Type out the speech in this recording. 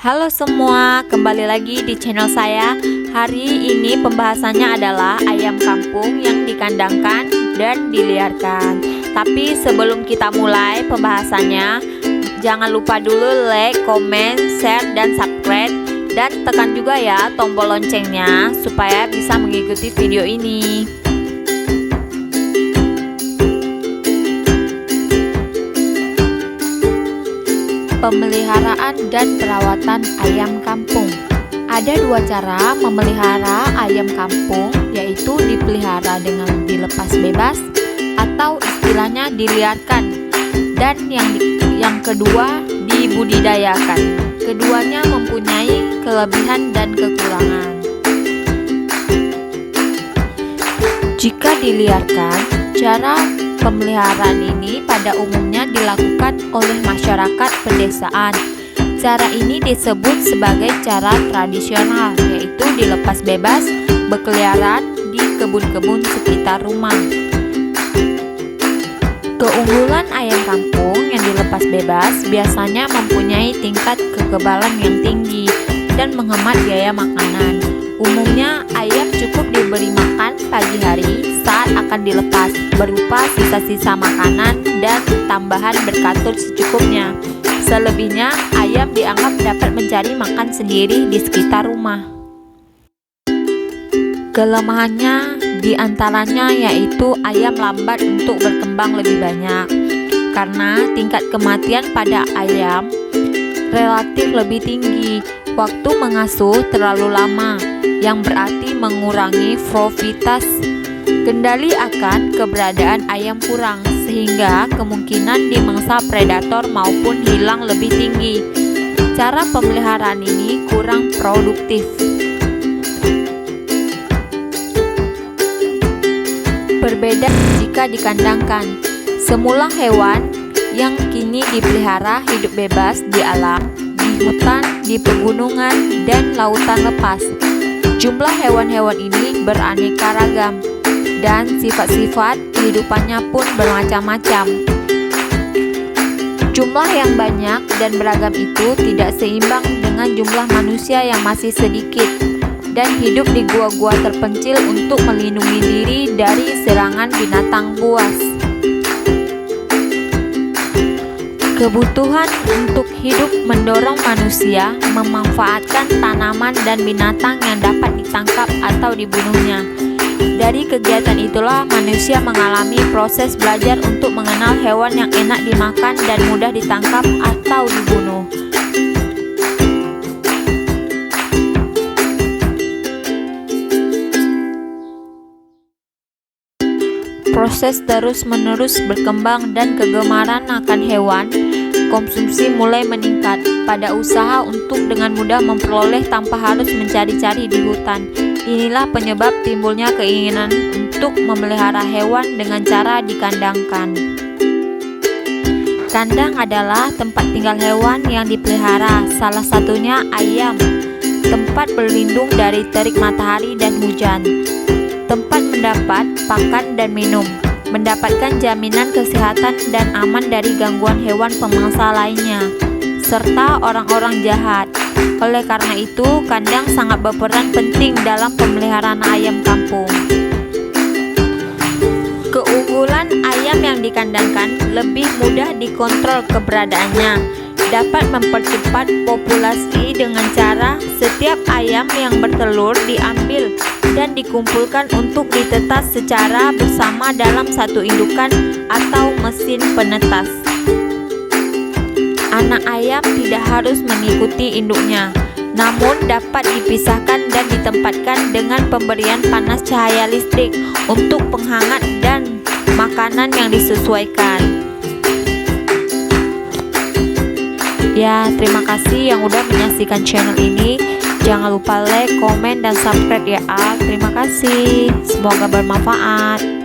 Halo semua, kembali lagi di channel saya. Hari ini pembahasannya adalah ayam kampung yang dikandangkan dan diliarkan. Tapi sebelum kita mulai pembahasannya, jangan lupa dulu like, comment, share, dan subscribe. Dan tekan juga ya tombol loncengnya supaya bisa mengikuti video ini. Pemeliharaan dan perawatan ayam kampung. Ada dua cara memelihara ayam kampung, yaitu dipelihara dengan dilepas bebas atau istilahnya diliarkan, dan yang kedua dibudidayakan. Keduanya mempunyai kelebihan dan kekurangan. Jika diliarkan, cara pemeliharaan ini pada umumnya dilakukan oleh masyarakat pedesaan. Cara ini disebut sebagai cara tradisional, yaitu dilepas bebas berkeliaran di kebun-kebun sekitar rumah. Keunggulan ayam kampung yang dilepas bebas biasanya mempunyai tingkat kekebalan yang tinggi dan menghemat biaya makanan. Umumnya ayam cukup diberi makan pagi hari saat akan dilepas berupa sisa-sisa makanan dan tambahan berkasur secukupnya. Selebihnya ayam dianggap dapat mencari makan sendiri di sekitar rumah. Kelemahannya diantaranya yaitu ayam lambat untuk berkembang lebih banyak karena tingkat kematian pada ayam relatif lebih tinggi. Waktu mengasuh terlalu lama, yang berarti mengurangi profitabilitas. Kendali akan keberadaan ayam kurang, sehingga kemungkinan dimangsa predator maupun hilang lebih tinggi. Cara pemeliharaan ini kurang produktif. Berbeda jika dikandangkan. Semula hewan yang kini dipelihara hidup bebas di alam, di hutan, di pegunungan, dan lautan lepas. Jumlah hewan-hewan ini beraneka ragam, dan sifat-sifat kehidupannya pun bermacam-macam. Jumlah yang banyak dan beragam itu tidak seimbang dengan jumlah manusia yang masih sedikit dan hidup di gua-gua terpencil untuk melindungi diri dari serangan binatang buas. Kebutuhan untuk hidup mendorong manusia memanfaatkan tanaman dan binatang yang dapat ditangkap atau dibunuhnya. Dari kegiatan itulah manusia mengalami proses belajar untuk mengenal hewan yang enak dimakan dan mudah ditangkap atau dibunuh. Proses terus-menerus berkembang dan kegemaran akan hewan konsumsi mulai meningkat pada usaha untuk dengan mudah memperoleh tanpa harus mencari-cari di hutan. Inilah penyebab timbulnya keinginan untuk memelihara hewan dengan cara dikandangkan. Kandang adalah tempat tinggal hewan yang dipelihara, salah satunya ayam. Tempat berlindung dari terik matahari dan hujan. Tempat mendapat pakan dan minum, mendapatkan jaminan kesehatan dan aman dari gangguan hewan pemangsa lainnya, serta orang-orang jahat. Oleh karena itu, kandang sangat berperan penting dalam pemeliharaan ayam kampung. Keunggulan ayam yang dikandangkan lebih mudah dikontrol keberadaannya, dapat mempercepat populasi dengan cara setiap ayam yang bertelur diambil dan dikumpulkan untuk ditetas secara bersama dalam satu indukan atau mesin penetas. Anak ayam tidak harus mengikuti induknya, namun dapat dipisahkan dan ditempatkan dengan pemberian panas cahaya listrik untuk penghangat dan makanan yang disesuaikan. Ya, terima kasih yang udah menyaksikan channel ini. Jangan lupa like, komen, dan subscribe ya. Terima kasih. Semoga bermanfaat.